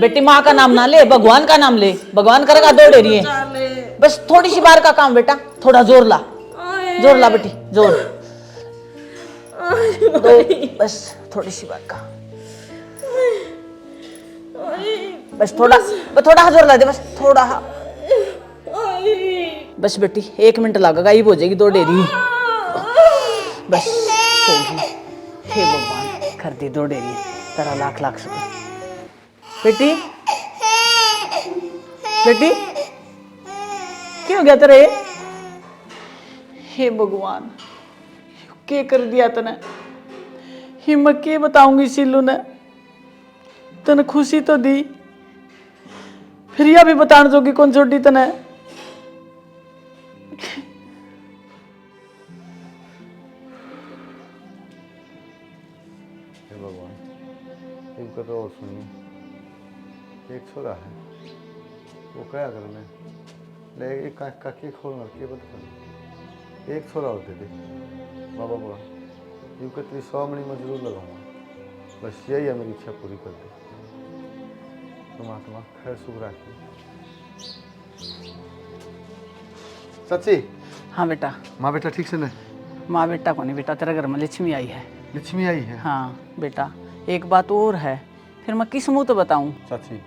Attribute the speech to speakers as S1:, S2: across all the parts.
S1: बेटी माँ का नाम ना ले, भगवान का नाम ले, भगवान करेगा दो डेरी है। बस थोड़ी सी बार का काम बेटा, थोड़ा जोर ला, जोर ला बेटी, जोर दो, बस थोड़ी सी बार का, बस थोड़ा, थोड़ा जोर ला दे, बस थोड़ा। बस बेटी 1 मिनट लगेगा, ये हो जाएगी 2 डेरी, बस होगी। हे भगवान कर दी 2 डेरी, तेरा लाख लाख शुक्र। बेटी बेटी क्या हो गया तेरे? हे भगवान क्या कर दिया तने? हिम्मत के बताऊंगी सिल्लू ने, तने खुशी तो दी, फिर यह भी बताने जोगी कौन छोड़ी तने।
S2: हे भगवान इनका तो और सुनिए, एक छोरा है वो क्या करना है, ले एक का के खोल मार के बता, एक छोरा होते थे बाबा बोला इनका 100 मणि में जरूर लगाऊंगा, बस यही है मेरी इच्छा पूरी कर दे। परमात्मा खैर सुख रखे। सच्ची?
S1: हाँ बेटा।
S2: माँ बेटा ठीक से न?
S1: माँ बेटा को नहीं बेटा, तेरे घर में लक्ष्मी आई है।
S2: लक्ष्मी आई है?
S1: हाँ बेटा, एक बात और है, फिर मैं किस मुँह तो बताऊँ?
S2: चाची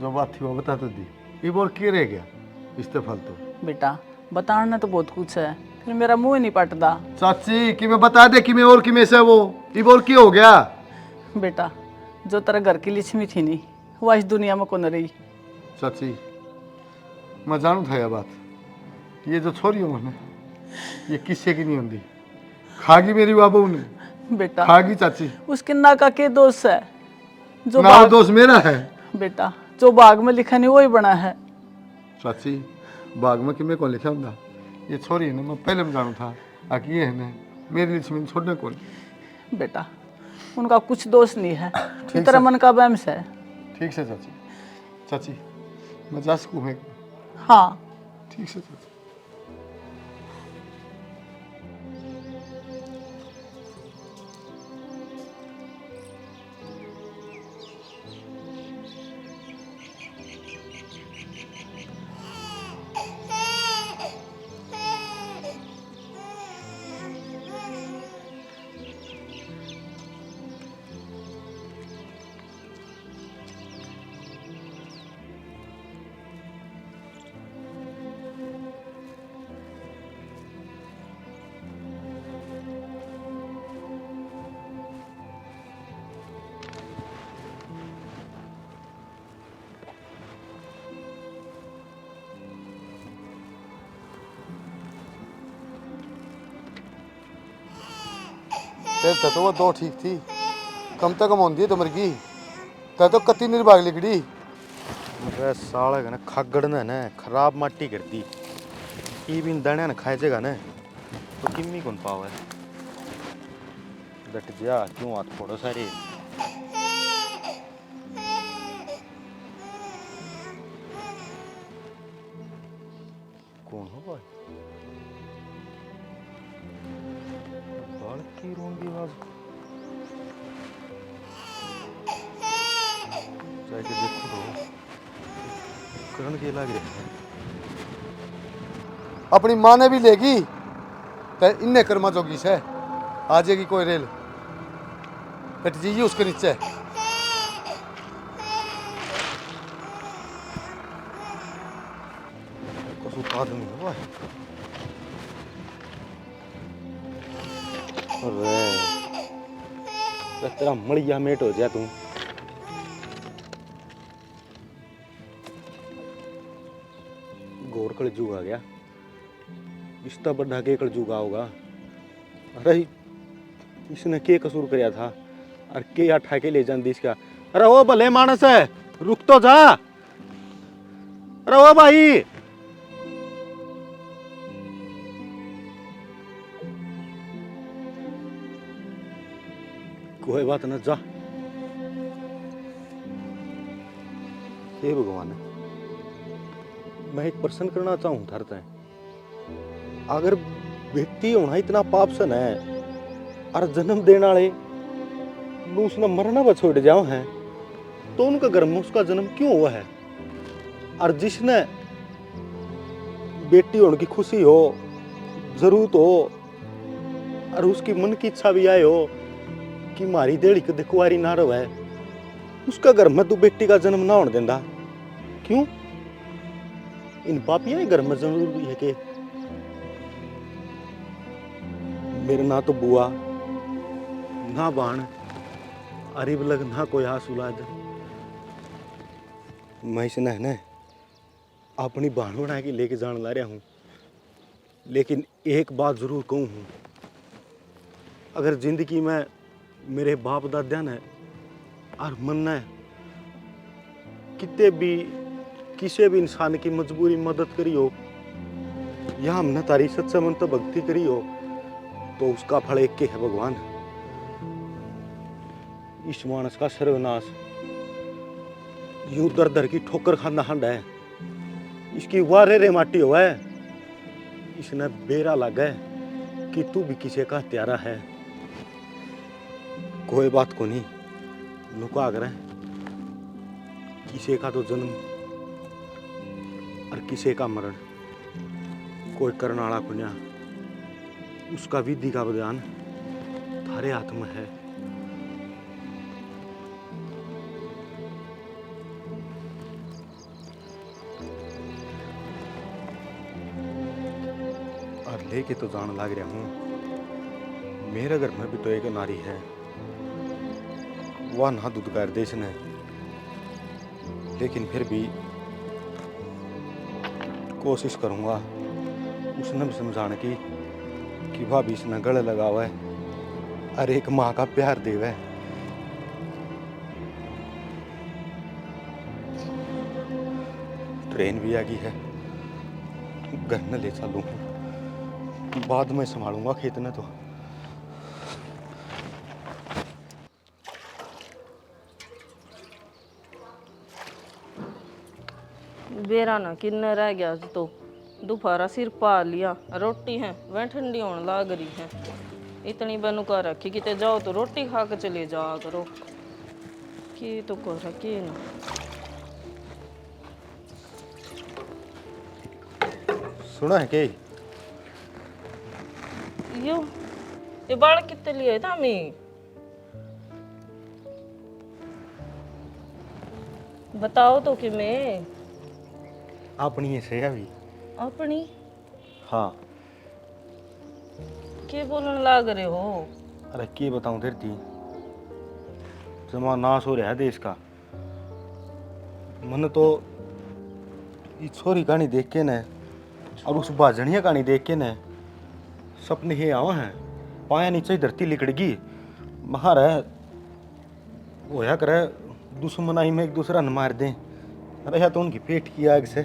S2: जो बात थी वो बता तो दी, ये बोल क्या रह गया इस्तेफाल तो?
S1: बेटा बताना तो बहुत कुछ है, फिर मेरा मुँह ही नहीं पटदा।
S2: चाची कि मैं बता दे कि मैं और कि में से वो ये बोल क्या हो गया?
S1: बेटा जो तेरे घर की लक्ष्मी थी नहीं, वह इस दुनिया में कौन रही।
S2: चाची मैं जानू था यह बात, ये जो छोरी हो ना ये किससे की नहीं होती, खागी मेरी बाबू ने
S1: बेटा,
S2: खागी चाची।
S1: उसके ना का के दोष है, जो
S2: ना दोष मेरा है
S1: बेटा, जो बाग में लिखा नहीं वही बना है।
S2: चाची बाग में कि मैं कौन लिखा होंगे, ये छोरी है ना मैं पहले में जानू था आकि ये है ना मेरी लक्ष्मी छोड़ने कौन।
S1: बेटा उनका कुछ दोष नहीं है, तेरा मन का वहम है।
S2: ठीक से चाची, चाची मैं जा सकूँ है?
S1: हाँ
S2: ठीक से चाची। तेरे तो वो 2 ठीक थी, कम तक कम होती है तो मर गई, ते तो कत्ती निर्भाग लिखड़ी।
S3: अरे साले का ना खागड़ ने ना खराब माटी कर दी, ई बिन दाने न खाए जगह ने तो किम्मी कौन पावे। डट गया क्यों हाथ फोड़ो सारे। कौन हो भाई? बाल की रोंगी आवाज, जाके देखो तो करण के लग रहे हैं।
S2: अपनी माँ ने भी लेगी ते इन्ने कर्मा जोगी से आ जाएगी कोई रेल कट जी उसके नीचे।
S3: कसू आदमी है भाई। अरे तेरा मड़िया मेट हो जा तू। घोर कलजुग आ गया, इसका बड़ा के कलजुग होगा। अरे इसने के कसूर कराया था और के उठा के ले जान दी इसका। अरे वो भले मानस है, रुक तो जा। अरे वो भाई कोई बात न, जा। हे भगवान, मैं एक प्रश्न करना चाहूं थारते, अगर व्यक्ति होना इतना पाप सन है और जन्म देने वाले उसने मरना पर छोड़ जाओ है तो उनका घर में उसका जन्म क्यों हुआ है? और जिसने बेटी होने की खुशी हो, जरूरत हो, और उसकी मन की इच्छा भी आए हो कि मारी देड़ी कदे कुंवारी ना रहे, उसका घर में तू बेटी का जन्म ना होने देंदा क्यों? इन पापिया के घर में जरूरी है कि मेरे ना तो बुआ ना बाण अरीब लग ना कोई आस उलाद, मैं इसने है ना अपनी बाण बना के लेके जाने ला रहा हूँ। लेकिन एक बात जरूर कहूँ हूँ, अगर जिंदगी में मेरे बाप दादा ने और मन ने कितने भी किसी भी इंसान की मजबूरी मदद करी हो, या हमने तारी सच्चा मन तो भक्ति करी हो, तो उसका फल एक के है भगवान। इस मानस का सर्वनाश यूं दर दर की ठोकर खाना हंड है, इसकी वारे रे माटी हो है, इसने बेरा लगा है कि तू भी किसी का हत्यारा है। कोई बात को नहीं, लुका कर किसी का तो जन्म और किसी का मरण कोई करने वाला पुण्या, उसका विधि का विधान थारे हाथ में है। और लेके तो जान लग रहा हूँ, मेरे घर में भी तो एक नारी है, वह ना दूध कर देश ने, लेकिन फिर भी कोशिश करूंगा उसने भी समझाने की कि वह भी इसने गले लगा हुआ है और एक माँ का प्यार देव है। ट्रेन भी आ गई है, घर न ले चलूं, बाद में संभालूंगा खेत ने तो।
S4: बेरा ना किन्ने रह गया आज तो, दोपहरा सिर पा लिया, रोटी है वह ठंडी होने लाग रही है। इतनी बनु कर रखी किते जाओ तो रोटी खा के चले जा करो, कि तो कर रखी ना।
S3: सुना है के
S4: यो ये बाल कितने लिए था मैं बताओ तो कि मैं
S3: अपनी ऐसे अभी।
S4: अपनी
S3: हाँ
S4: के बोलने लाग रहे हो?
S3: अरे के बताऊं धरती, जमा नाश हो रहा है देश का। मन तो इस छोरी कहानी देख के न और उस बाजनिया कहानी देख के न सपने ही आवा हैं, पाया नीचे धरती लिकड़गी बाहर है होया करे दुश्मनाई में एक दूसरा न मार दें। अरे या तो उनकी पेट की आग से,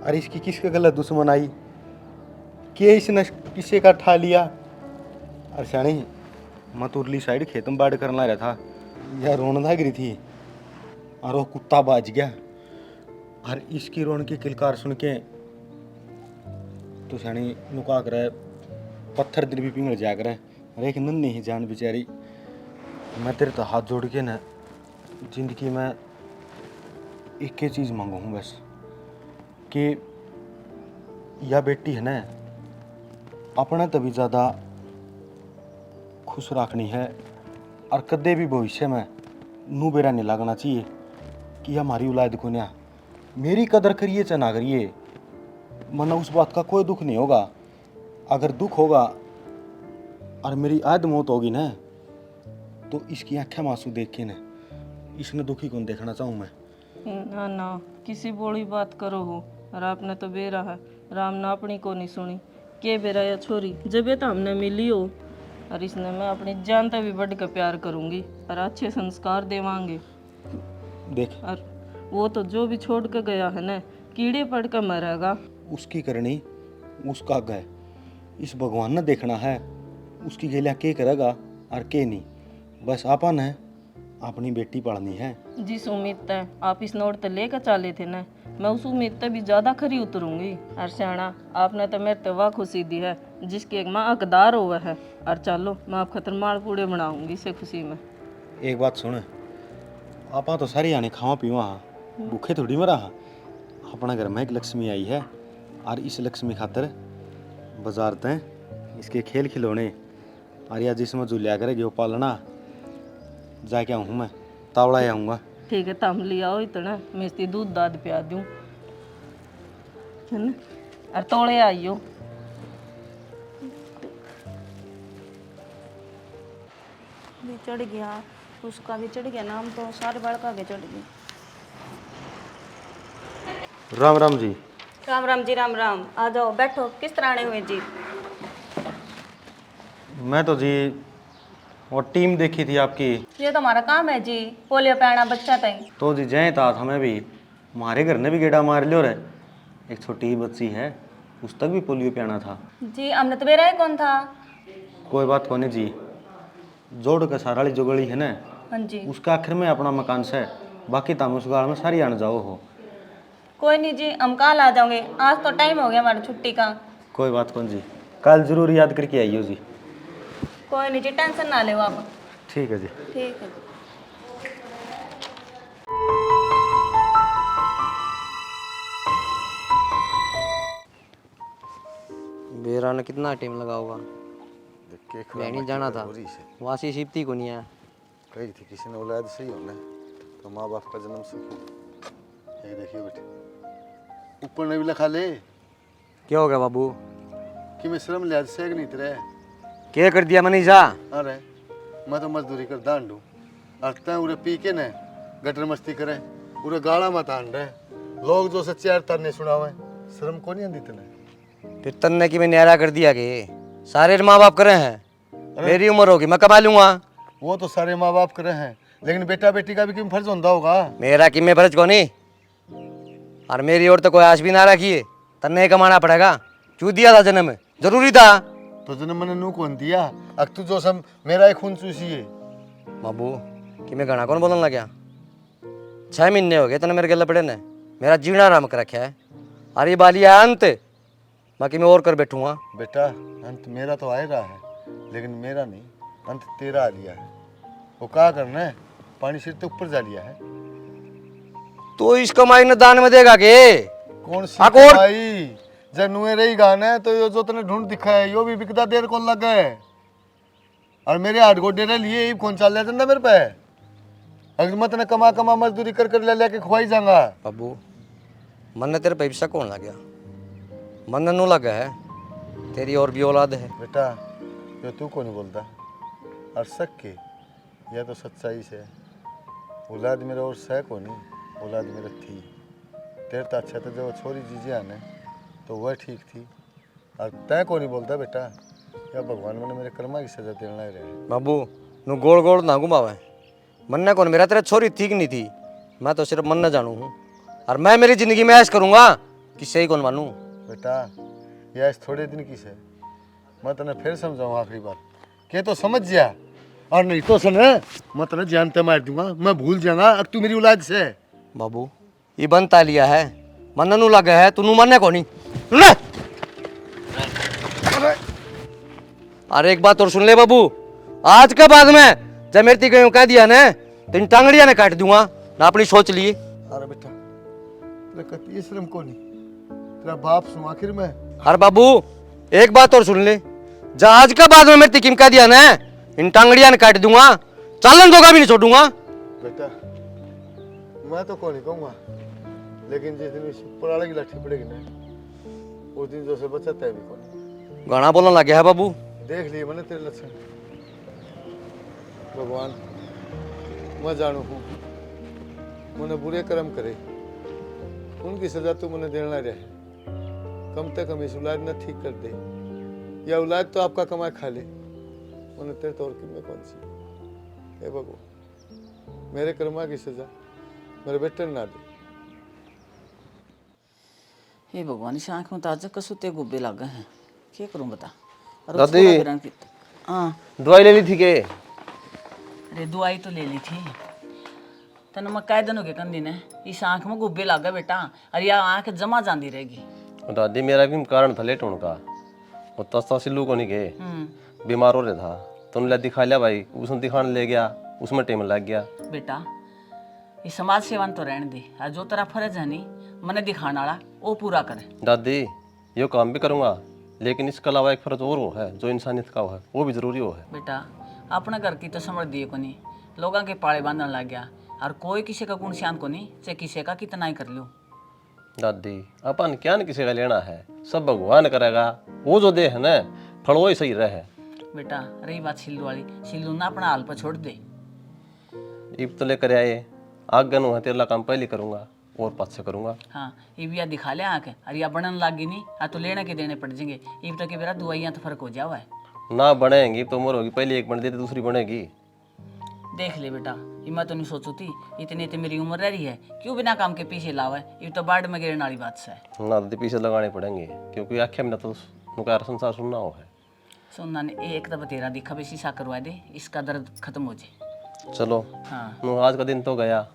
S3: अरे इसकी किसके गलत दुश्मन आई कि इसने किसी का ठा लिया। अरे शानी मैं तो उरली साइड खेतम बाड़ करना रहा था, यह रोन लग रही थी और वो कुत्ता बाज गया, और इसकी रोन की किलकार सुन के तो शानी नुका कर पत्थर दिल भी पिघल जा कर। अरे एक नन्ही ही जान बेचारी, मैं तेरे तो हाथ जोड़ के ना जिंदगी में एक ही चीज़ मांगू हूँ बस, कि यह बेटी है ना अपना तभी ज़्यादा खुश रखनी है, और कदे भी भविष्य में नू बेरा नहीं लगना चाहिए कि हमारी औलाद को ना मेरी कदर करिए चाहे ना करिए, मना उस बात का कोई दुख नहीं होगा। अगर दुख होगा और मेरी आद मौत होगी ना, तो इसकी आंखें मासूम देख के ना इसने दुखी कौन देखना चाहूँ मैं।
S4: ना ना किसी बोली बात करो हो, और आपने तो बेरा है राम ने अपनी को नहीं सुनी, के बेरा या छोरी जब ये तो हमने मिली हो, और इसने मैं अपनी जान तक भी बढ़ कर प्यार करूंगी और अच्छे संस्कार देवांगे।
S3: देख
S4: और वो तो जो भी छोड़ के गया है ना कीड़े पड़ कर मरेगा।
S3: उसकी करनी उसका गए, इस भगवान ने देखना है उसकी गेलिया के करेगा और के नहीं, बस आपन है अपनी बेटी पढ़नी है। जिस
S4: उम्मीद तय आप इस नोट तक लेकर चले थे ना, मैं उस उम्मीद तक भी ज़्यादा खरी उतरूंगी। और सियाणा आपने तो मेरे तवा खुशी दी है जिसकी एक माँ हकदार हुआ है, और चलो मैं आप खतरमाल पूड़े बनाऊंगी इसे खुशी में।
S3: एक बात सुन, आपा तो सारी आने खावा पीवा हाँ, भूखे थोड़ी मरा हाँ। अपना घर में एक लक्ष्मी आई है और इस लक्ष्मी खातर बाजार तय इसके खेल खिलौने और या जिसमें जो लिया करेगी वो पालना जाके आऊँ मैं, तावड़ा आऊँगा।
S4: ठीक है, तम लिया हो इतना, मैं इसकी दूध दाद पिया दूँ है ना। और तोड़े आइयो।
S5: भी चढ़ गया, उसका भी चढ़ गया नाम, तो सारे बालका के चढ़ गए।
S3: राम राम जी।
S5: राम राम जी, राम राम। आ जाओ, बैठो। किस तरह आने हुए जी?
S3: मैं तो जी और टीम देखी थी आपकी,
S5: ये तो हमारा काम है जी, पोलियो पिलाना बच्चा तक।
S3: तो जी जय तात हमें भी हमारे घर ने भी गेड़ा मार लियो रे। एक छोटी बच्ची है, उस तक भी पोलियो पियाना था
S5: जी। हमने तो बेरा ही कौन था।
S3: कोई बात कोनी जी। जोड़ का सारा जो गली है ना,
S5: हाँ जी।
S3: उसका आखिर में अपना मकान से, बाकी तुम उस गाँव में सारी आने जाओ हो।
S5: कोई नहीं जी, हम कल आ जाओगे, आज तो टाइम हो गया हमारी छुट्टी का।
S3: कोई बात कौन जी, कल जरूर याद करके आइयो जी।
S5: कोई नहीं जी, टेंशन ना ले आप।
S3: ठीक है जी।
S5: ठीक है जी।
S6: बेरा ने कितना टाइम लगा होगा। मैं नहीं जाना था, वासी शिफ्टी को नहीं आया।
S2: कही थी किसी ने औलाद सही होना तो माँ बाप का जन्म सुख हो। ये देखिए बेटे, ऊपर ने भी लिखा ले
S6: क्या हो गया बाबू?
S2: कि मैं श्रम लिहाज से नहीं तेरे।
S6: क्या कर दिया मनीषा?
S2: अरे मैं तो मजदूरी कर दांड हूँ, अटता उरे पी के न गटर मस्ती करे, उरे गाड़ा मत आंड रहे लोग जो सच्चे यार तरने सुनावे, शर्म को नहीं आती तेने।
S6: फिर तन्ने की मैं न्यारा कर दिया कि सारे माँ बाप करे हैं, मेरी उम्र होगी मैं कमा लूंगा।
S2: वो तो सारे माँ बाप करे हैं, लेकिन बेटा बेटी का भी क्यों फर्ज होता होगा।
S6: मेरा कि मैं फर्ज को नहीं, और मेरी और तो कोई आश भी ना रखी है। तन्ने कमाना पड़ेगा, क्यों दिया था जन्म, जरूरी था।
S2: तो जन्म मैंने नू कौन दिया, अब तू जो सब मेरा एक खून चूसी है।
S6: बाबू कि मैं घना कौन बोलने लग गया? 6 महीने हो गए तने मेरे गले पड़े ने, मेरा जीना आराम कर रखा है। अरे बालिया अंत, बाकी मैं और कर बैठूंगा।
S2: बेटा अंत मेरा तो आ ही रहा है, लेकिन मेरा नहीं, अंत तेरा आ लिया है। वो क्या करना है, पानी सिर तो ऊपर जा लिया है।
S6: तो इस कमाई ने दान में देगा के?
S2: कौन सी
S6: अकोर?
S2: भाई जब नुए रही गाना है तो यो जो तने ढूंढ दिखा है यो भी बिकदा देर कौन लगा है। और मेरे हाथ गोडे ने लिए ही कौन चाल लेता मेरे पे। अगर मैं तने कमा कमा मजदूरी कर कर ले लेके खुआई जाऊंगा।
S6: बाबू मन ने तेरे पैसा कौन लग गया? मन नू लगा है, तेरी और भी औलाद है।
S2: बेटा यो तू को नहीं बोलता, और शक के यह तो सच्चाई से औलाद मेरा और सह को नहीं, औलाद मेरा थी। तेरे तो अच्छा था जब वो छोरी जीजे आने तो वह ठीक थी, और तय को नहीं बोलता बेटा। या भगवान मैंने मेरे कर्मा की सजा देना ही रहे।
S6: बाबू नू गोल गोल ना घुमावे। मन ने कौन, मेरा तेरा छोरी ठीक नहीं थी, मैं तो सिर्फ मन न जानू हूँ। और मैं मेरी जिंदगी में ऐश करूँगा किससे ही कौन मानूँ।
S2: बेटा यह इस थोड़े दिन की से, मैं तेने फिर समझाऊँ आखिरी बार, के तो समझ जा, और नहीं तो सुन मैं तेने जानते मार दूंगा, मैं भूल जाऊंगा अब तू मेरी औलाद से।
S6: बाबू ये बनता लिया है, मन नू लगा है, तू नू मानने को नहीं। सुन ले, अरे एक बात और सुन ले बाबू, आज के बाद में जब मेरी गई कह दिया ना तो इन टांगड़िया ने काट दूंगा ना, अपनी सोच लिए।
S2: अरे बेटा तेरा कति श्रम को नहीं, तेरा बाप सुन आखिर में।
S6: अरे बाबू एक बात और सुन ले, जब आज के बाद में मेरी किम कह दिया ना इन टांगड़िया ने काट दूंगा, चालन दोगा भी नहीं छोड़ूंगा।
S2: बेटा मैं तो कौन ही कहूँगा, लेकिन जिस दिन इस पुराने की लाठी पड़ेगी ना उस दिन जो से बचा तय भी कौन।
S6: गाना बोलने लग गया है बाबू।
S2: देख लिए मैंने तेरे लक्षण। भगवान मैं जानू हूँ मैंने बुरे कर्म करे, उनकी सजा तू मैंने देना रहे। कम से कम इस औलाद ने ठीक कर दे, या औलाद तो आपका कमाई खा ले। मैंने तेरे तौर की मैं कौन सी। हे भगवान मेरे कर्मा की सजा मेरे बेटे ने ना दे।
S1: हे भगवान, इस आँख में तो आज कसुते गुब्बे लग हैं, क्या करूं बता। और
S6: दादी।
S1: छोरा बिरान की- हाँ
S6: दवाई ले ली थी के?
S1: अरे दवाई तो ले ली थी, तन मैं कह दिन हो गए कंदी ने इस आँख में गुब्बे लग गए बेटा, और यह आँख जमा जाती रहेगी।
S7: दादी मेरा भी कारण था लेट होने का, वो तस्ता सिल्लू को नहीं गए बीमार हो रहा था, तो उन्हें दिखा लिया भाई, उसने दिखाने ले गया, उसमें टाइम लग गया।
S1: बेटा ये समाज सेवन तो रहने दे, और जो तेरा फर्ज है नहीं मने दिखाने वाला वो पूरा करे।
S7: दादी ये काम भी करूँगा, लेकिन इसके अलावा एक फर्ज और वो है जो इंसानियत का है, वो भी जरूरी हो है।
S1: बेटा अपना घर की तो समझ दिए को नहीं, लोगों के पाले बांधने लग गया, और कोई किसी का गुण शान को नहीं, चाहे किसी का कितना ही कर लो।
S7: दादी अपन क्या न किसी का लेना है, सब भगवान करेगा, वो जो दे है ना फल वो ही सही रहे।
S1: बेटा रही बात सिल्लू वाली, सिल्लू ना अपना हाल पर छोड़ दे।
S7: ईब तो लेकर आए, आगन हुआ तेरा काम पहले करूँगा और पास से करूँगा।
S1: हाँ ये भी दिखा ले आके, अरे या बनन लाग गई नहीं, आ तो लेने के देने पड़ जाएंगे। इब तक मेरा दुआइयाँ तो फर्क हो जावा है।
S7: ना बढ़ेंगी तो उम्र होगी, पहले एक बन देती दूसरी बनेगी।
S1: देख ले बेटा, ये मैं तो नहीं सोचू थी, इतनी तो मेरी उम्र रह रही है, क्यों बिना काम के पीछे लावा है, ये तो बाढ़ में गिरने वाली बात से है।
S7: ना दादी पीछे लगाने पड़ेंगे, क्योंकि आख्या में तो नुकार संसार सुनना हो है।
S1: सुनना ने एक दफा तेरा दिखा भी शीशा करवा दे, इसका दर्द खत्म हो जाए।
S7: चलो
S1: हाँ
S7: आज का दिन तो गया,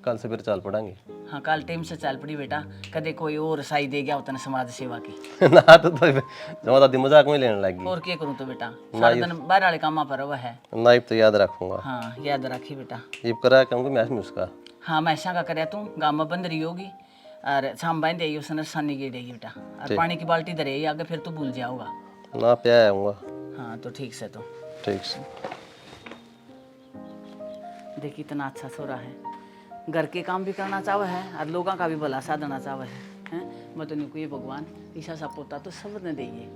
S7: कल से फिर चल पड़ेंगे।
S1: हाँ कल टाइम से चल पड़ी बेटा, कदे कोई और साई दे गया उतने समाज सेवा की।
S7: ना तो जमा दादी मजाक में लेने लगी।
S1: और क्या करूँ तो बेटा, सारा दिन बाहर वाले काम पर वह है।
S7: नाइब तो याद रखूंगा।
S1: हाँ याद रखी बेटा।
S7: ये करा कहूँगा मैच में उसका।
S1: हाँ मैं ऐसा का करे तू गाँव में बंद रही होगी, और शाम बांध दे उसने सानी गिरेगी बेटा, और पानी की बाल्टी धरे आगे, फिर तू भूल जाओगा।
S7: ना प्याया आऊँगा।
S1: हाँ तो ठीक से, तो
S7: ठीक से।
S1: देखी इतना अच्छा छोरा है, घर के काम भी करना चाहे है और लोगों का भी भला साधना चाहे है। मैं तो नहीं कोई भगवान ईसा सा पोता तो सब ने देइए।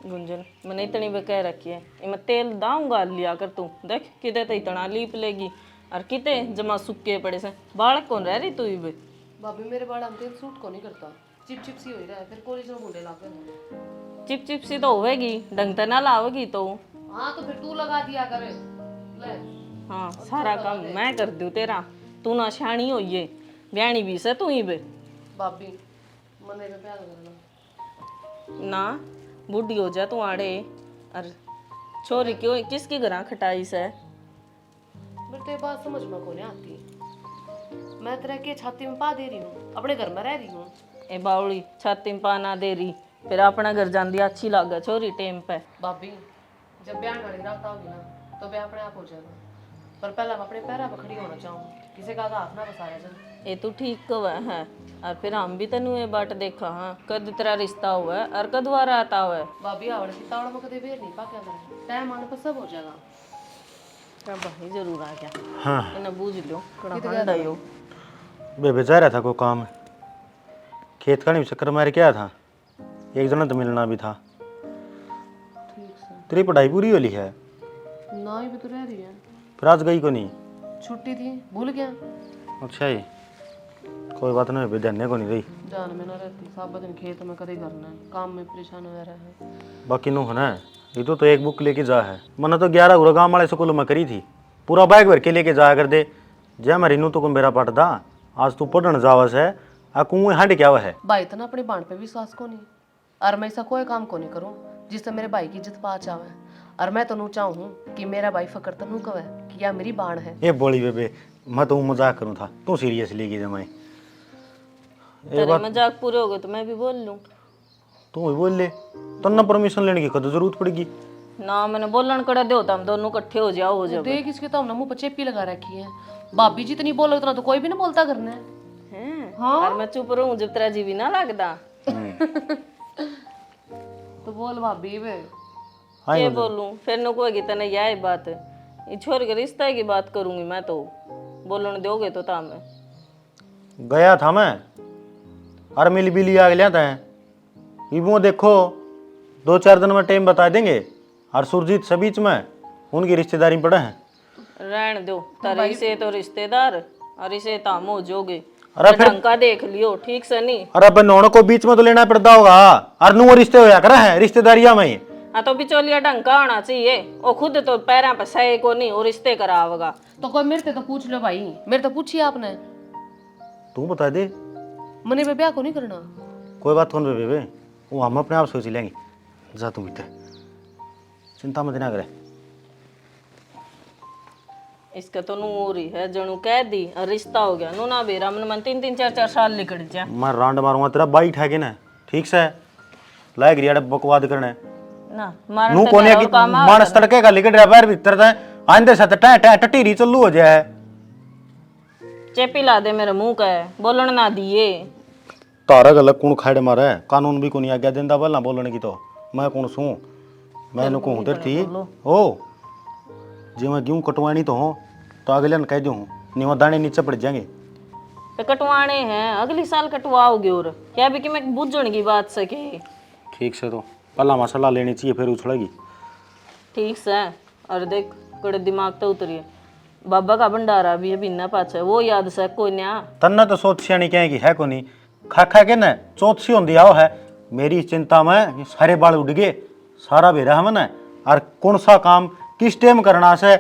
S4: गुंजन मैंने इतनी भी कह रखी है, मैं तेल दाऊंगा लिया कर तू, देख किते तो इतना लीप लेगी और किते जमा सुक्के पड़े से। बालक कौन रह रही तू भी?
S8: भाभी मेरे बाल हम तेल सूट को नहीं करता, चिप चिप सी हो रहा है, फिर कॉलेज में मुंडे लाते हैं।
S4: चिप चिप सी तो होगी, ढंग तो ना लाओगी तो।
S8: हाँ तो फिर तू लगा दिया कर ले।
S4: हाँ सारा काम मैं कर दूँ तेरा, तू ना शानी हो ये ब्याणी भी से तू ही बे।
S8: भाभी मने में प्यार करना
S4: ना बूढ़ी हो जा तू आड़े, और छोरी क्यों किसकी घर खटाई से?
S8: मेरे तो बात समझ में को नहीं आती। मैं तरह के छाती में पा दे रही हूँ, अपने घर में रह रही हूँ।
S4: ए बावड़ी छाती में पाना दे रही, फिर अपना घर जान दिया अच्छी लागे छोरी टेम पे।
S8: भाभी जब ब्याह वाली रात आओगी ना तो ब्याह अपने आप हो जाएगा, पर पहले मैं अपने पैरों पर खड़ी होना चाहूँ, किसी का हाथ ना बसाया जाए।
S4: ये तू ठीक कवा है, और फिर हम भी तेनू ये बाट देखा हाँ कद तेरा रिश्ता हुआ है और कद वारा आता हुआ है।
S8: भाभी आवड़े की तावड़ में कदे बेर नहीं पा, क्या करें, टाइम आने पर सब हो जाएगा।
S4: क्या भाई जरूर आ गया।
S3: हाँ
S4: इन्हें बूझ लो कड़ा हंडा यो।
S3: बेबे जा रहा था कोई काम, खेत का नहीं चक्कर मार के आया था, एक जना तो मिलना भी था। तेरी पढ़ाई पूरी होली है?
S8: ना ही भी तो रह रही है,
S3: फिर आज गई को नहीं?
S8: छुट्टी थी भूल गया।
S3: अच्छा ही कोई बात नहीं, ध्यान को नहीं रही।
S8: जान में ना रहती, सब दिन खेत में करे करना है, काम में परेशान हो रहा है।
S3: बाकी नो है ना, ये तो एक बुक लेके जा है, मैंने तो 11 गुरु गाँव वाले स्कूल में करी थी, पूरा बैग भर के लेके जाया कर दे। जय मैं रिनू तो को मेरा पढ़दा, आज तू पढ़ने जावस है, आ कुएं हट क्या है।
S8: भाई तो ना अपने बाण पे विश्वास को नहीं, और मैं ऐसा कोई काम को नहीं करूँ जिससे मेरे भाई की इज्जत पा जावे, और मैं तो नू चाहूँ कि मेरा भाई फकर तो नू कहे कि यह मेरी बाण है।
S3: ये बोली बेबे, मैं तो मजाक करूँ था, तू सीरियस लेगी जमाई।
S4: तेरे मजाक पूरे हो गए तो मैं भी बोल लूँ।
S3: तू ही बोल ले, तो ना परमिशन लेने की कद जरूरत पड़ेगी
S4: ना, मैंने बोलन कड़ा दो हम दोनों इकट्ठे हो जाओ हो जाओ।
S8: देख इसके तो हमने मुंह पर चेपी लगा रखी है, भाभी जी तो नहीं बोलो उतना तो कोई भी ना बोलता करना है।
S4: हाँ और मैं चुप रहूं जब तेरा जी भी ना लगता।
S8: तो बोल भाभी वे
S4: क्या बोलूं फिर न कोई तने यही बात है, ये छोर के रिश्ता की बात करूंगी मैं तो, बोलने दोगे तो ता मैं
S3: गया था मैं, और मिल बिली आ गया था। वो देखो 2-4 दिन में टाइम बता देंगे, और सुरजीत से बीच में उनकी रिश्तेदारी पड़े हैं।
S4: रहन दो तारे इसे तो रिश्तेदार और इसे ताम हो जोगे।
S3: अरे फिर
S4: ढंग का देख लियो ठीक से नहीं।
S3: अरे बनों को बीच में तो लेना पड़ता होगा, और नु रिश्ते होया करे हैं रिश्तेदारियां में।
S4: हाँ तो बिचौलिया ढंग का होना चाहिए, वो खुद तो पैरों पर सहे को नहीं वो रिश्ते करावगा।
S8: तो कोई मेरे से तो पूछ लो भाई, मेरे तो पूछिए आपने।
S3: तू बता दे,
S8: मने पे ब्याह को नहीं करना।
S3: कोई बात कौन बेबे, वो हम अपने आप सोच लेंगे। जा तू भीतर, चिंता मत ना करे।
S4: इसका तो नूरी है जनू कह दी और रिश्ता हो गया नू ना बेरा मन 3-3 4-4 साल निकल जा।
S3: मैं रांड मारूंगा तेरा बाई ठा के ना, ठीक से लायक रियाड़े बकवाद करने
S4: ना मारन
S3: नू
S4: ते
S3: कोने
S4: मेरा
S3: की
S4: और काम आ
S3: मानस तड़के का लिकड़ रहा बाहर भीतर ता आंदे साथ टा टा टटीरी चल्लू हो जाए।
S4: चेपी ला दे मेरे मुंह का है, बोलन ना दिए।
S3: तारा गलत कौन खाड़े मारा है, कानून भी कोनी आज्ञा देंदा भला बोलने की। तो मैं कौन सू, मैंने कहूँ तेरे थी हो जे मैं गेहूँ कटवानी तो हो तो अगले ने कह दूँ नहीं वो दाने नीचे पड़ जाएंगे।
S4: तो कटवाने हैं, अगली साल कटवाओगे। और क्या भी कि मैं बुझण की बात सके।
S3: ठीक से तो पहला मसाला लेनी चाहिए फिर उछलेगी।
S4: ठीक से। और देख कड़े दिमाग तो उतरिए, बाबा का भंडारा भी है बिना पाछे, वो याद से कोई ना।
S3: तन्ना तो सोच सियानी कहेगी है कोनी, खा खा के न चौथ सी होंदी आओ है। मेरी चिंता में ये सारे बाल उड़ गए, सारा बेरा है मैंने। और कौन सा काम किस टाइम करना से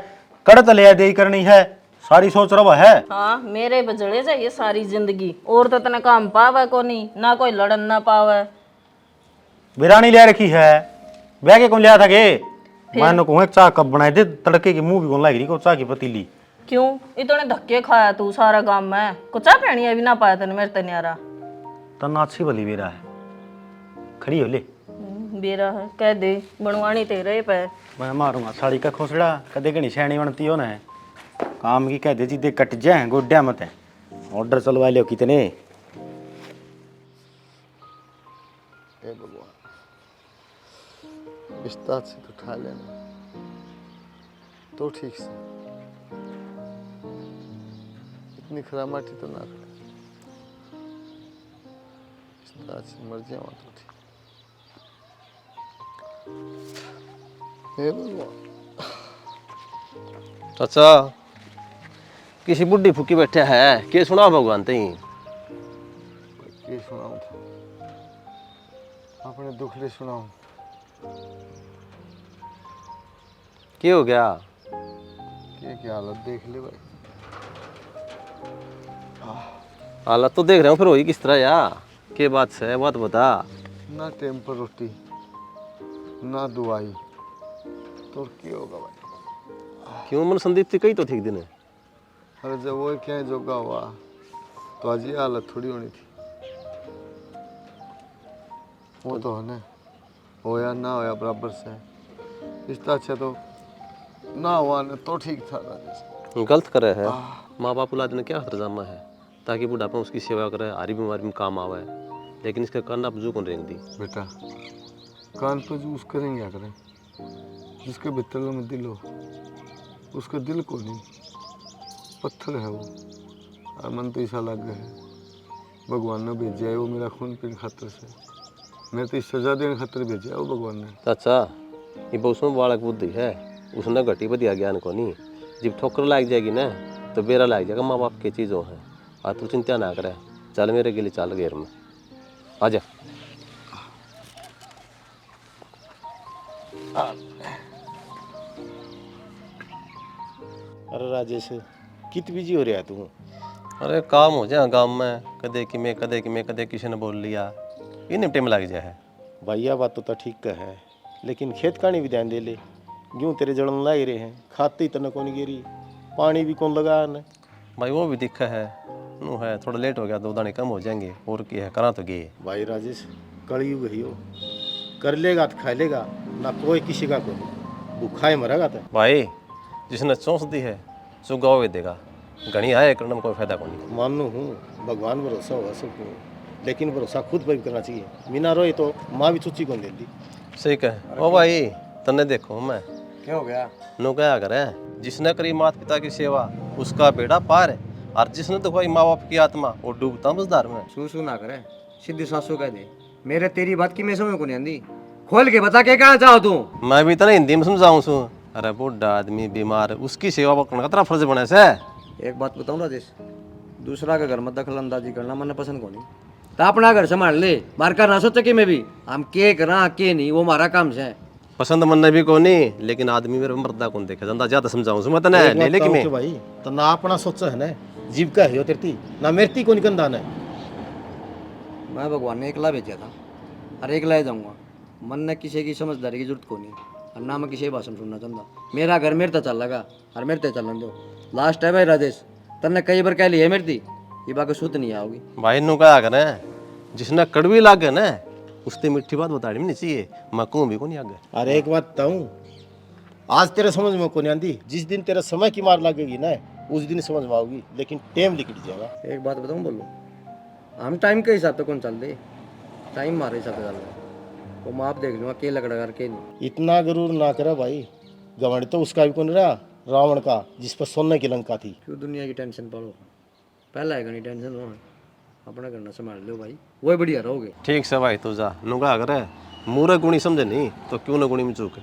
S3: कड़त ले दे करनी है, सारी सोच रहा है।
S4: हाँ मेरे बजड़े जाइए सारी जिंदगी, और तो तना काम पावे कोनी, ना कोई लड़न ना पावे।
S3: बिरानी ले रखी है, ब्याह के कौन लिया था के? मैंने कहूँ एक चाह कब बनाए दे, तड़के की मुंह भी कौन लगी को चाह की पतीली।
S4: क्यों इतने धक्के खाया तू सारा काम में, कुचा पैनी अभी ना पाया तेने मेरे तने यारा।
S3: तना अच्छी भली बेरा है, खड़ी हो ले।
S4: बेरा है कह दे, बनवानी तेरे पे।
S3: मैं मारूंगा साड़ी का खोसड़ा, कदे घनी सैनी बनती हो ना। काम की कह दे चीजें कट जाए गोड्या मत है। ऑर्डर चलवा लियो कितने।
S2: हे भगवान, बिस्तर से तो उठा लेना तो ठीक से, इतनी खरामाटी तो ना करे। बिस्तर से मर जाओ तो ठीक। हे भगवान।
S7: चाचा किसी बुढ़ी फूकी बैठे है, के सुना भगवान ते
S2: के सुनाऊं था, अपने दुखड़े सुनाऊं।
S7: क्या हो गया?
S2: क्या हालत देख ले भाई।
S7: हालत तो देख रहे हो, फिर होई किस तरह या के बात से बात बता।
S2: ना टाइम पर रोटी ना दवाई, तो क्या होगा भाई।
S7: क्यों मन संदीप थी कही तो ठीक दिन है।
S2: अरे जब वो क्या जोगा हुआ तो आज ये हालत थोड़ी होनी थी। वो तो है ना, होया ना होया बराबर से। इससे अच्छा तो ना हुआ ना तो ठीक था राजेश।
S7: गलत करे है, माँ बाप औलाद ने क्या हरजामा है ताकि बुढ़ापा उसकी सेवा करे, हारी बीमारी में काम आवे। लेकिन इसका कान आप जो कौन रेंग दी
S2: बेटा, कान पे जूस करेंगे क्या करें, जिसके भीतर में दिल हो उसका दिल को नहीं, पत्थर है वो। और मन तो ऐसा लग गया है भगवान ने भेजा है वो मेरा खून पीने खातर से, मैं तो इस सजा देने खातर भेजा है वो भगवान ने।
S7: चाचा ये बहुत बालक बुद्धि है, उसने घटी बढ़िया ज्ञान को नहीं। जब ठोकर लाग जाएगी ना तो बेरा लाग जाएगा माँ बाप की चीज़ों है। आ तू चिंता ना करे, चल मेरे के लिए चल घेर में आजा।
S3: अरे राजेश कित बिजी हो रहा है तू?
S7: अरे काम हो जाए गाँव में, कदे कि मैं कदे किसी ने बोल लिया, ये निपटे में लग जाए।
S3: भैया बात तो ठीक है, लेकिन खेत का नहीं भी ध्यान दे ले। यूँ तेरे जड़न ला ही रहे हैं, खाती तो न कौन गिरी, पानी भी कौन लगा न।
S7: भाई वो भी दिक्कत है, नू है थोड़ा लेट हो गया, 2 दाने कम हो जाएंगे और क्या है, करा तो गए।
S3: भाई राजेश कलयुग है यो, कर लेगा तो खा लेगा, ना कोई किसी का कोई भूखा ही मरेगा। तो
S7: भाई जिसने चौंस दी है चुगावे देगा, घनी आए करने में कोई फायदा को नहीं।
S3: मानू हूँ भगवान भरोसा होगा सबको, लेकिन भरोसा खुद पर भी करना चाहिए। बिना रोए तो माँ भी चुच्ची कौन देती।
S7: सही कह ओ भाई, तन्ने देखो मैं
S6: क्या हो गया?
S7: नो क्या करे, जिसने करी माता पिता की सेवा उसका बेड़ा पार है, और जिसने तो भाई माँ बाप की आत्मा वो डूबता मजदार में।
S6: सू ना करे, सीधी सासू कह दे। मेरे तेरी बात की मैं समझ को नहीं आंदी, खोल के बता के कहना चाहो तू।
S7: मैं भी तो हिंदी में समझाऊं सू। अरे बुढ़ा आदमी बीमार, उसकी सेवा करने का तेरा फर्ज बने से।
S6: एक बात बताऊँ राजेश, दूसरा का घर में दखल अंदाजी करना मैंने पसंद को नहीं। तो अपना घर संभाल ले, बाहर का ना सोचे कि मैं भी हम के करा के नहीं, वो हमारा काम से।
S7: पसंद मन भी को नहीं, लेकिन आदमी मेरे मर्दा कौन देखे ज्यादा ज्यादा समझाऊं मैं तने ले ले कि मैं
S3: भाई तो ना अपना सोचा है ना, जीविका है यो तेरती ना मेरती को निकंदा है।
S6: मैं भगवान ने एकला भेजा था और एकला ही जाऊँगा। मन ने किसी की समझदारी की जरूरत को नहीं, और ना मैं किसी की भाषण सुनना चाहता। मेरा घर मेरे तक चल लगा और मेरे तक चलन दो। लास्ट है भाई राजेश, तन्ने कई बार कह ली है मेरी थी, ये बाकी शुद्ध नहीं आओगी।
S7: भाई नु क्या करे, जिसने कड़वी लागे ना उससे मीठी बात बतानी भी नहीं चाहिए, मैं कहूँ भी को नहीं आगे।
S3: अरे एक बात बताऊं, आज तेरे समझ में को नहीं आंदी, जिस दिन तेरे समय की मार लगेगी ना उस दिन समझ में आओगी, लेकिन टाइम निकल जाएगा।
S6: एक बात बताऊँ बोलो, हम टाइम के हिसाब से कौन चल दे, टाइम मारे हिसाब से चल रहे वो मैं आप देख लूँगा के लगड़ा करके नहीं।
S3: इतना गरूर ना करा भाई, घमंड तो उसका भी कौन रहा, रावण का, जिस पर सोने की लंका थी।
S6: क्यों दुनिया की टेंशन पालो, पहला है नहीं टेंशन हो, अपना करना संभाल लो भाई, वही बढ़िया रहोगे।
S7: ठीक से भाई तू जा नुगा करे मूरे गुणी समझे नहीं तो क्यों ना गुणी में चूके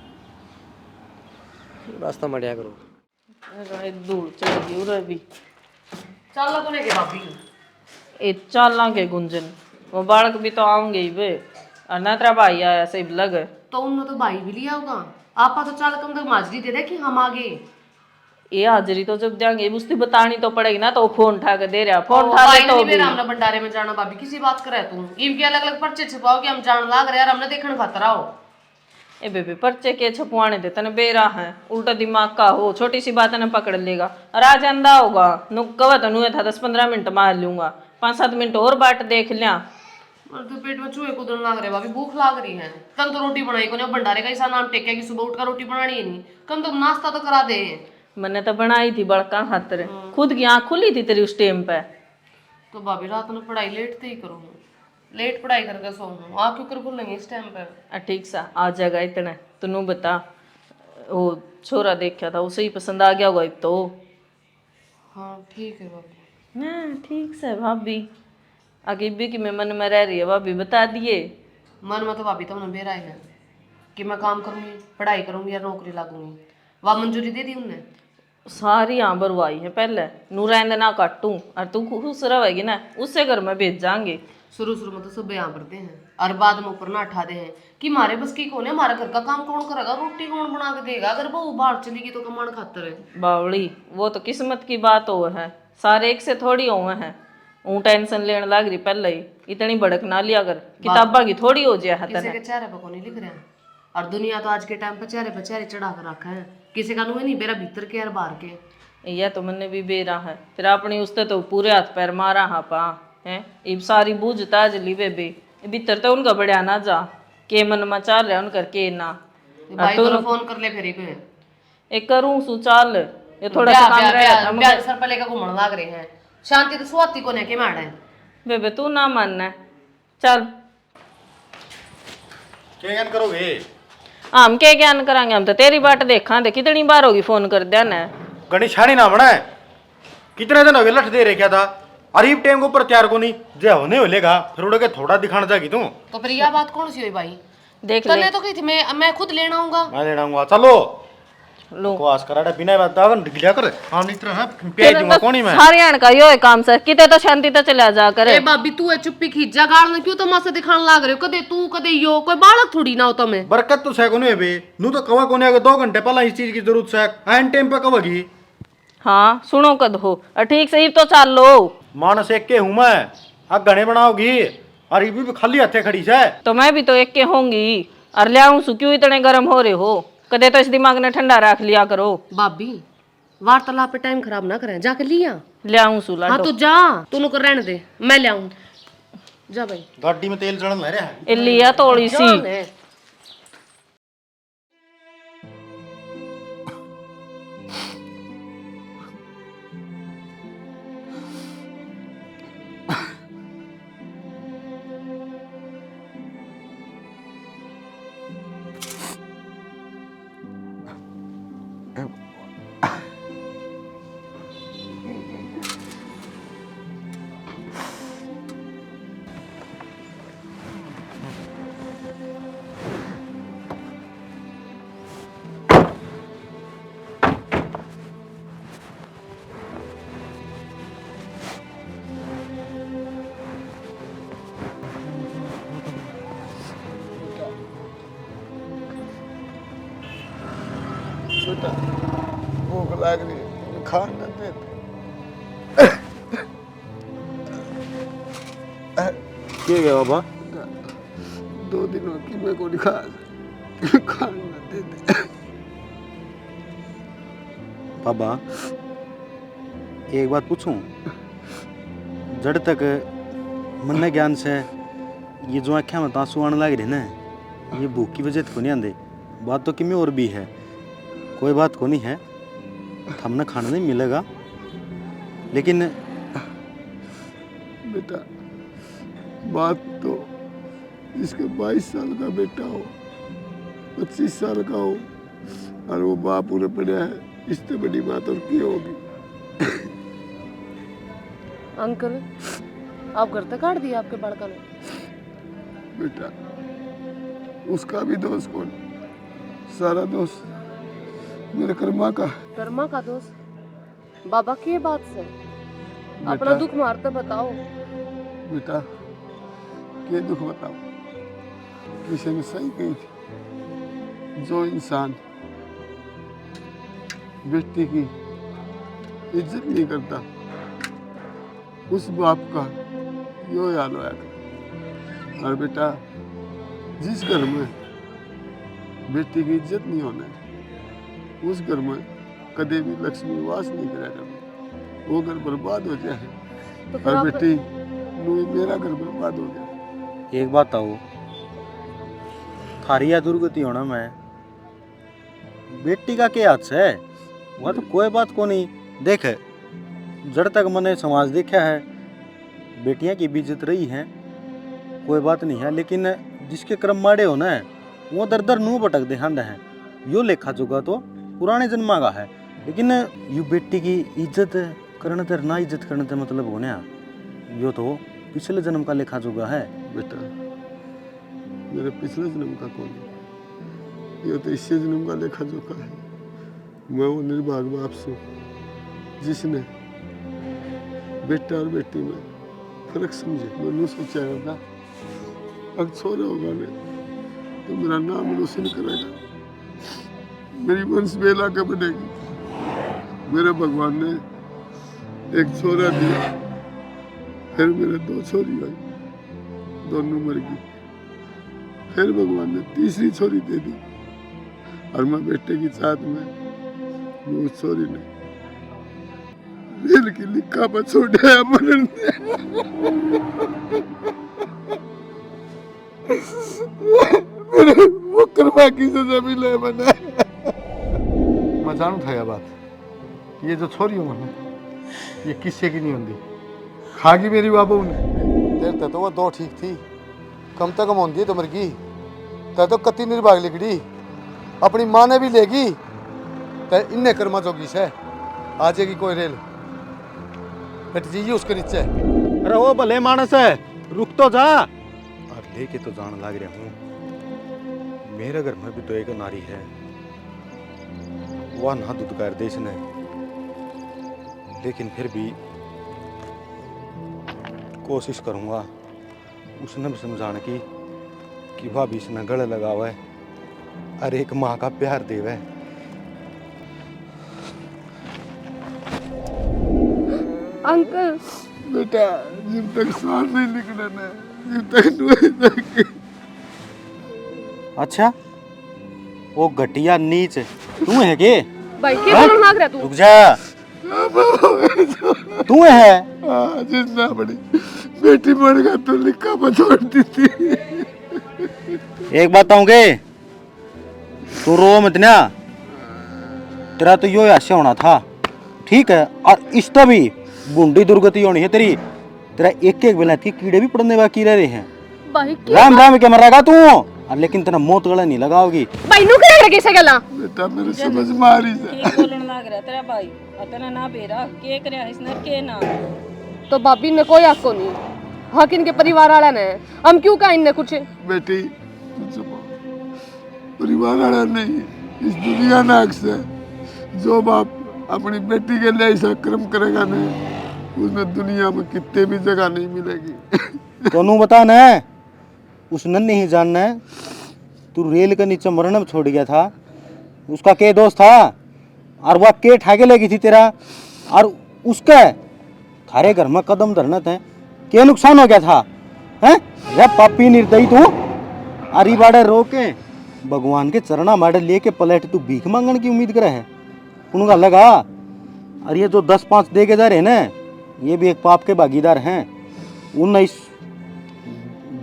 S6: रास्ता मटिया करो।
S4: अरे धूल चढ़ गई उरे भी
S8: चल कोने के भाभी
S4: ए चाला के गुंजन वो बालक भी तो आऊंगे ही बे और ना तेरा भाई आया सही लग
S8: तो उन्होंने तो भाई भी लिया होगा। आपा तो चल कम तक माजरी दे दे कि हम आगे।
S4: ये हाजिरी तो जब देंगे उसकी बतानी तो पड़ेगी ना, तो फोन उठा के दे रहा, फोन उठा
S8: भाई
S4: ले तो
S8: नहीं
S4: भी
S8: मेरा हमने भंडारे में जाना भाभी किसी बात करे तू इनके अलग अलग पर्चे छपाओ कि हम जान लाग रहे यार हमने देखने खातर आओ।
S4: ए बेबे पर्चे के छपवाने दे तने बेरा है, उल्टा दिमाग का हो, छोटी सी बात ने पकड़ लेगा और आज अंधा होगा नु कवा तो नुए था 10-15 मिनट मार लूंगा, 5-7 मिनट और बाट देख लिया।
S8: और तो पेट में चूहे कूदने लाग रहे भाभी, भूख लाग रही है। कल तो रोटी बनाई को नहीं भंडारे का ऐसा नाम टेके कि सुबह उठकर रोटी बनानी है नहीं, कम तो नाश्ता तो करा दे।
S4: मैंने तो बनाई थी बड़का खातर, खुद की आँख खुली थी तेरी उस टाइम पे।
S8: तो भाभी रात में पढ़ाई लेट से ही करूँ, लेट पढ़ाई करके सोऊँ, आँख क्यों कर खुलेंगे इस टाइम पे।
S4: ठीक सा आ जाएगा इतना, तू बता वो छोरा देखा था उसे ही पसंद आ गया होगा एक तो।
S8: हाँ ठीक है भाभी।
S4: ना ठीक से भाभी आगे भी कि मैं मन में रह रही है भाभी बता दिए।
S8: मन में तो भाभी तो उन्हें बेरा है कि मैं काम करूँगी, पढ़ाई करूँगी या नौकरी लागूंगी, वह मंजूरी दे दी उन्हें।
S4: सारी यहाँ बरवाई है पहले नू रहने ना काटूं और तू खुश रहेगी ना उससे घर में भेज जाएंगे।
S8: शुरू शुरू में तो सब यहाँ भरते हैं और बाद में ऊपर ना उठाते हैं कि हमारे बस की कौन है, हमारे घर का काम कौन करेगा, रोटी कौन बना के देगा, अगर वो बाहर चली गई तो कमाने खातर है।
S4: बावड़ी वो तो किस्मत की बात हो है, सारे एक से थोड़ी हुए हैं। ऊ टेंशन लेने लग रही पहले ही, इतनी भड़क ना लिया कर, किताबा की थोड़ी हो जाए
S8: किसी के चेहरे पर कौन नहीं लिख रहे हैं, और दुनिया तो आज के टाइम पर चेहरे चढ़ा कर रखा है, किसी का नुए नहीं बेरा भीतर के और बाहर के।
S4: यह तो मैंने भी बेरा है फिर अपनी उसते तो पूरे हाथ पैर मारा हाँ पा है ये सारी बूझ ताज ली बेबे भीतर तो उनका बढ़िया ना जा के मन में चाल रहा उनकर के ना।
S8: भाई को फोन कर ले फिर
S4: एक करूँ सु चाल ये थोड़ा सा काम रह
S8: ब्याह सर पर लेकर घूमने लग रहे हैं, शांति तो स्वाति को नहीं के मार है।
S4: बेबे तू ना मानना चल
S3: क्या ज्ञान करोगे?
S4: हम क्या ज्ञान करांगे, हम तो तेरी बाट देखा थे कितनी बार होगी फोन कर देना।
S3: गणेश छानी ना बना है, कितने दिन हो गए लठ दे रहे क्या था, अरीब टाइम को ऊपर तैयार को नहीं जे होने हो लेगा फिर उड़ के थोड़ा दिखाना जाएगी तू।
S8: तो फिर यह बात कौन सी हुई भाई,
S4: देख ले
S8: कल तो कही थी मैं खुद लेना आऊंगा।
S3: मैं लेना आऊंगा चलो
S4: लो
S3: बकवास कराड़ा बिना बात दावन दिखा कर हम इस तरह पेज दूंगा कौन ही मैं
S4: हरियाणा का यो है काम सर किते तो शांति तो चला जा करे।
S8: ए भाभी तू है चुप्पी खींचा गाल क्यों तमाशा दिखाने लाग रहे हो, कदे तू कदे यो, कोई बालक थोड़ी ना हो तुम्हें।
S3: बरकत तो सैको नहीं है बे, नू तो कवा कोने अगर 2 घंटे पहला इस चीज की जरूरत सैक एन टाइम पे कवगी।
S4: हाँ सुनो कद हो ठीक से तो चाल लो
S3: मानस एक के हूं मैं, अब गणे बनाओगी और ये भी खाली हाथे खड़ी से।
S4: तो मैं भी तो एक के होंगी और ले आऊं सु क्यों इतने गर्म हो रहे हो, कदे तो इस दिमाग ने ठंडा रख लिया करो।
S8: भाभी वार्तालाप पे टाइम खराब ना करें, जाके लिया
S4: ले आऊं सु
S8: हाँ
S4: लाडो
S8: तो जा तू कर रहने दे मैं ले आऊं, जा भाई
S3: गाड़ी में तेल चढ़न ले रहा है
S4: लिया थोड़ी सी।
S8: जान है।
S2: भूख लग रही है खाना दे
S3: के गया बाबा
S2: 2 दिनों की मैं को खा खाना दे दे।
S3: बाबा एक बात पूछूं, जड़ तक मन ज्ञान से ये जो आँखें में आंसू आने लग रहे ना ये भूख की वजह तो नहीं आते, बात तो किमें और भी है, कोई बात को नहीं है, हमने खाना नहीं मिलेगा लेकिन
S2: बेटा बात तो जिसके 22 साल का बेटा हो, 25 साल का हो और वो बाप पूरे पड़ा है, इससे बड़ी बात और क्या होगी।
S8: अंकल आप घर तक काट दिया आपके बड़का ने?
S2: बेटा उसका भी दोष कौन, सारा दोष मेरे कर्मा का।
S8: कर्मा का दोस्त? बाबा की बात से अपना दुख मारते बताओ।
S2: बेटा क्या दुख बताओ, किसी ने सही कही थी, जो इंसान बेटी की इज्जत नहीं करता उस बाप का यो हाल होया करे। और बेटा जिस घर में बेटी की इज्जत नहीं होना है उस घर में कदे भी लक्ष्मी वास नहीं करा करना, वो घर बर्बाद हो जाए।
S8: तो फिर
S2: और
S8: आप
S2: बेटी मेरा घर बर्बाद हो गया।
S3: एक बात आओ, थारी या दुर्गति होना मैं बेटी का क्या हाथ है? वह तो कोई बात को नहीं। देख जड़ तक मैंने समाज देखा है, बेटियां की भी इज्जत रही है, कोई बात नहीं है। लेकिन जिसके कर्म माड़े हो ना वो दर दर नू भटक दे हंड है, यो लेखा जोगा तो पुराने जन्मा का है। लेकिन यू बेटी की इज्जत करने तर ना इज्जत करने ते मतलब होने यो तो पिछले जन्म का लेखा जोगा है।
S2: बेटा मेरे पिछले जन्म का कौन है, ये तो इसी जन्म का लेखा जोखा है। मैं वो निर्भाग बाप से जिसने बेटा और बेटी में फर्क समझे। मैंने सोचा था अब छोरा होगा ने तो मेरा नाम रोशन करेगा, मेरी वंश बेला के बनेगी। मेरे भगवान ने एक छोरा दिया, फिर मेरे 2 छोरी आई, दोनों मर गई। फिर भगवान ने तीसरी छोरी दे दी और मैं बेटे की चाहत में वो छोरी ने रेल की लिक्का पर छोड़ा मरण मेरे वो कर्मा की सजा मिले मैंने। मैं जानू था यह बात, ये जो छोरी हो मैंने ये किससे की नहीं होती, खागी मेरी बाबू ने। तेरे तो वो 2 ठीक थी, कम तक कम होती है तो मर गई। तै तो कत्ती निर्भाग लिखड़ी, अपनी माँ ने भी लेगी, तै इन्ने कर्मा जोगी से आ जाएगी कोई रेल कट जाइए उसके नीचे।
S3: अरे वो भले मानस है, रुक तो जा। और लेके तो जान लग रहा हूँ, मेरे घर में भी तो एक नारी है, वह ना दूध कर दे इसने, लेकिन फिर भी कोशिश करूंगा उसने भी समझाने की कि वह भी इसने गले लगावा है और एक माँ का प्यार देवे।
S8: अंकल
S2: बेटा जब तक सांस नहीं निकले ना जब तक
S3: अच्छा वो घटिया नीच तू है के?
S8: भाई क्या बोलना मांग रहा तू?
S3: रुक जा, तू है?
S2: हाँ जितना बड़ी बेटी मर गया तो लिखा पर छोड़ दी थी।
S3: एक बात कहूँगे, तू रो मत ना, तेरा तो यो ऐसे होना था, ठीक है? और इस तो भी बूंदी दुर्गति होनी है तेरी, तेरा एक एक बेला की कीड़े भी पड़ने बाकी रह रहे हैं।
S8: भाई
S3: राम राम के मरेगा तू, और लेकिन तेरा मौत गला नहीं लगाओगी।
S8: भाई नु करे कैसे गला?
S2: बेटा मेरे समझ मारी से
S4: के बोलन लाग रहा तेरा भाई, और तेरा ना बेरा के करया इसने के ना।
S8: तो भाभी ने कोई हक को नहीं, हक इनके परिवार वाला ने, हम क्यों का इनने कुछ?
S2: बेटी तू चुप हो। परिवार वाला नहीं, इस दुनिया ना से जो बाप अपनी बेटी के लिए ऐसा कर्म करेगा नहीं उसमें दुनिया में कितने भी जगह नहीं मिलेगी।
S3: तोनू बता न, उसने नहीं जानना है तू रेल के नीचे मरने में छोड़ गया था, उसका के दोस्त था और वह के ठाके लगी थी तेरा, और उसका थारे घर में कदम धरना थे, क्या नुकसान हो गया था? हैं रे पापी निर्दयी तू, अरी बाड़े रो के भगवान के चरणा माड़े लेके पलट तू भीख मांगने की उम्मीद करे है? उनका लगा और ये जो 10-5 दे के जा रहे ना, ये भी एक पाप के भागीदार हैं। उन इस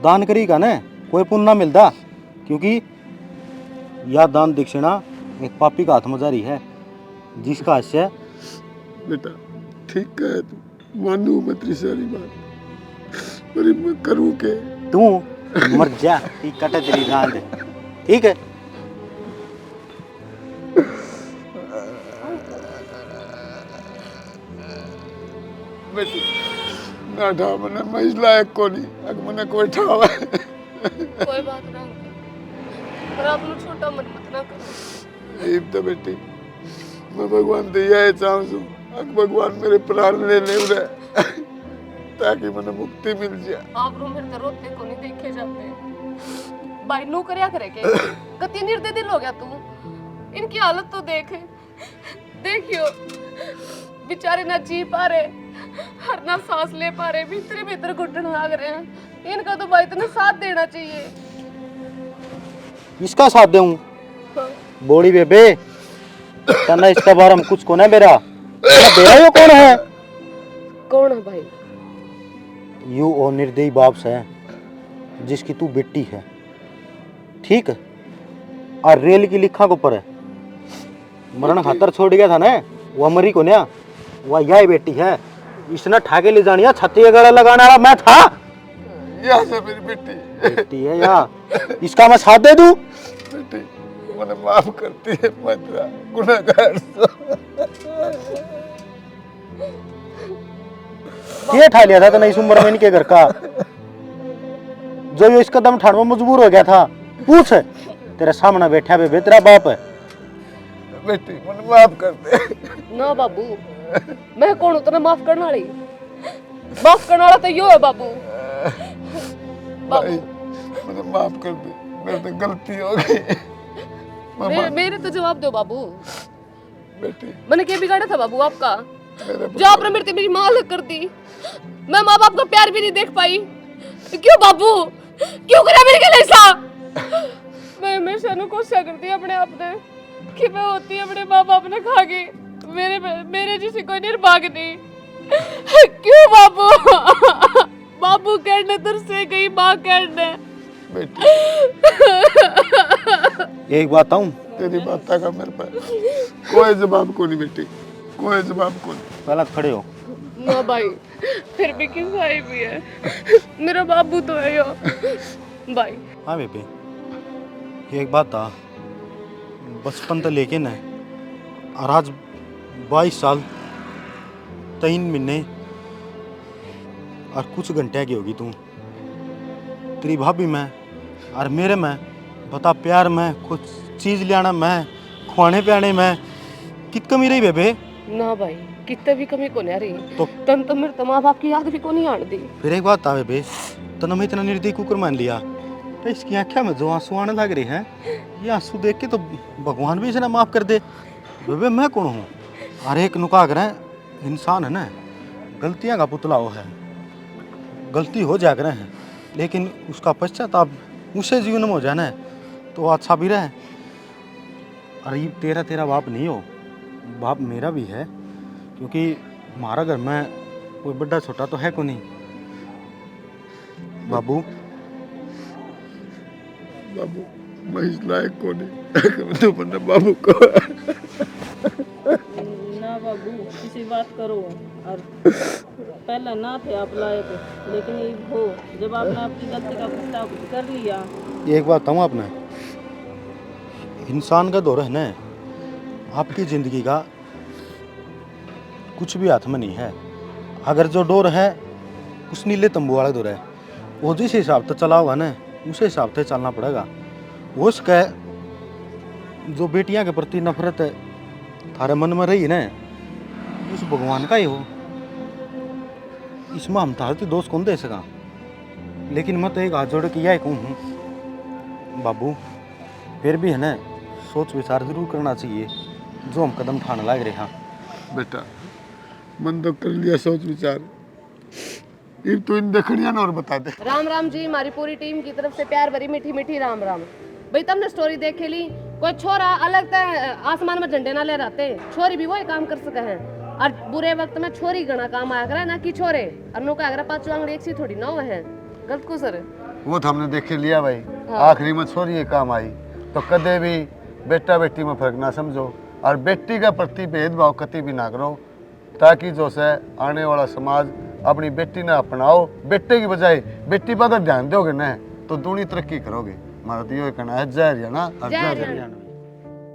S3: दान करेगा ना कोई पुण्य ना मिलता, क्योंकि यह दान दक्षिणा एक पापी का हाथ में जारी है, जिसका आशय
S2: बेटा ठीक कहे तू, मानू मैं तेरी सारी बात, पर मैं करूँ के?
S3: तू मर जा, ये कटे तेरी रांद, ठीक है?
S2: बेटी ना ढा मने मैं इस लायक को नहीं, अगर मने कोई ठावा
S8: कोई बात ना पर आप लोग छोटा मन मत ना करो।
S2: इब तो बेटी मैं भगवान दिया है चाहूँ, अगर भगवान मेरे प्राण ले ले रहे ताकि मने मुक्ति मिल जाए।
S8: आप रो मेरे रोते को नहीं देखे जाते भाई, नो करया करे के कति निर्दय दिल हो गया तू। इनकी हालत तो देख, देखियो बेचारे ना जी पा रहे, हर ना सांस ले पा रहे, भीतर भीतर घुटन लाग रहे हैं। इनका तो भाई तुम्हें साथ देना चाहिए।
S3: इसका साथ दूं? बोड़ी बेबे तना इसका बारे में कुछ को ना बेरा यो कौन है?
S8: कौन है भाई?
S3: यू और निर्दयी बाप से जिसकी तू बेटी है, ठीक है? और रेल की लिखा को पर है मरण खातर छोड़ गया था ना, वो मरी को ना, वह यह बेटी है। इसने ठाके ले जानिया छत्ती का गला लगाने वाला मैं था।
S2: यहाँ से मेरी बेटी
S3: बेटी है या इसका मैं साथ दे दूं?
S2: बेटी मने माफ करती है, मैं तेरा गुनहगार
S3: ये ठा लिया था तो नहीं इस उम्र में इनके घर का, जो ये इस कदम उठाने में मजबूर हो गया था। पूछ तेरे सामने बैठा बेबे तेरा बाप है।
S2: बेटी मने माफ कर दे।
S8: ना बाबू, मैं कौन हूं तेरे माफ करने वाली? माफ करने वाला तो यो है बाबू।
S2: भाई मुझे माफ कर दे, मेरे से गलती हो गई।
S8: मेरे तो जवाब दो बाबू,
S2: बेटी
S8: मैंने क्या बिगाड़ा था बाबू आपका?
S2: मेरे
S8: जो आपने मेरी माँ अलग कर दी, मैं माँ बाप का प्यार भी नहीं देख पाई। क्यों बाबू, क्यों करा मेरे के लिए ऐसा? मैं हमेशा नु कोशिश करती अपने आप ने कि मैं होती अपने माँ बाप ने खा गई, मेरे जैसी कोई निर्भाग नहीं। क्यों बाबू? बाबू कहने तर से गई माँ कहने।
S2: बेटी
S3: एक बात आऊं,
S2: तेरी बात का मेरे पास कोई जवाब को नहीं बेटी, कोई जवाब को नहीं।
S3: पहले तो खड़े हो।
S8: ना भाई, फिर भी किस भाई भी है, मेरा बाबू तो है यो भाई।
S3: हाँ बेबे, एक बात था, बचपन तो लेके न और आज 22 साल 3 महीने और कुछ घंटे की होगी तू। तेरी भाभी में और मेरे में बता, प्यार में कुछ चीज लाना में, खुआने पियाने में कि कमी रही बेबे?
S8: ना भाई, कितने भी कमी को नहीं रही
S3: तो
S8: तन तो मेरे माँ बाप की याद भी को नहीं आने दी।
S3: फिर एक बात था बेबे, तने मैं इतना निर्दयी कुकर मान लिया तो इसकी आँखें में जो आंसू आने लग रहे हैं, ये आंसू देख के तो भगवान भी इसे ना माफ कर दे। बेबे मैं कौन हूँ? हर एक नुका कर इंसान है ना, गलतियाँ का पुतला वो है, गलती हो जा कर है, लेकिन उसका पश्चाताप उसे जीवन में हो जाए ना तो अच्छा भी रहे। अरे ये तेरा बाप नहीं हो, बाप मेरा भी है, क्योंकि हमारा घर में कोई बड़ा छोटा तो है को नहीं। बाबू
S2: बाबू मैं इस लायक को नहीं, तो बंदा बाबू को।
S4: ना बाबू, किसी बात करो। और पहले ना थे आप लायक, लेकिन ये हो जब आपने आपकी गलती का पछतावा कर लिया।
S3: एक बात बताऊँ आपने, इंसान का दौर है ना, आपकी ज़िंदगी का कुछ भी हाथ में नहीं है। अगर जो डोर है उस नीले तंबू वाला डोर है, वो जिस हिसाब से चला होगा ना उस हिसाब से चलना पड़ेगा। वो उसका जो बेटियां के प्रति नफरत है थारे मन में रही ना, उस भगवान का ही हो, इसमें हम थारे दोष कौन दे सका। लेकिन मैं तो एक हाथ जोड़ के यह कहूँ बाबू, फिर भी है ना सोच विचार जरूर करना चाहिए जो हम कदम उठाने लग रहे हैं।
S2: बेटा मन तो कर लिया सोच विचार, अब तो इन देखड़िया ना और बता दे।
S8: राम राम जी, हमारी पूरी टीम की तरफ से प्यार भरी मीठी मीठी राम राम। भाई तुमने स्टोरी देख ली, कोई छोरा अलग आसमान में झंडे ना ले रहते, छोरी भी वही काम कर सके हैं। और बुरे वक्त में छोरी गणा काम आया करा ना कि छोरे, और नो का पांचों आंगड़ी एक सी थोड़ी ना है। गलत को सर
S2: वो तो हमने देख लिया भाई। आखिरी में छोरी ये काम आई, तो कदे भी बेटा बेटी में फर्क ना समझो और बेटी का प्रति भेदभाव कति भी ना करो। ताकि जो है आने वाला समाज अपनी बेटी ने अपनाओ, बेटे की बजाय बेटी पर अगर ध्यान दोगे ना तो दूनी तरक्की करोगे। हमारा तो ये कहना है, जय हरियाणा और जय हरियाणा।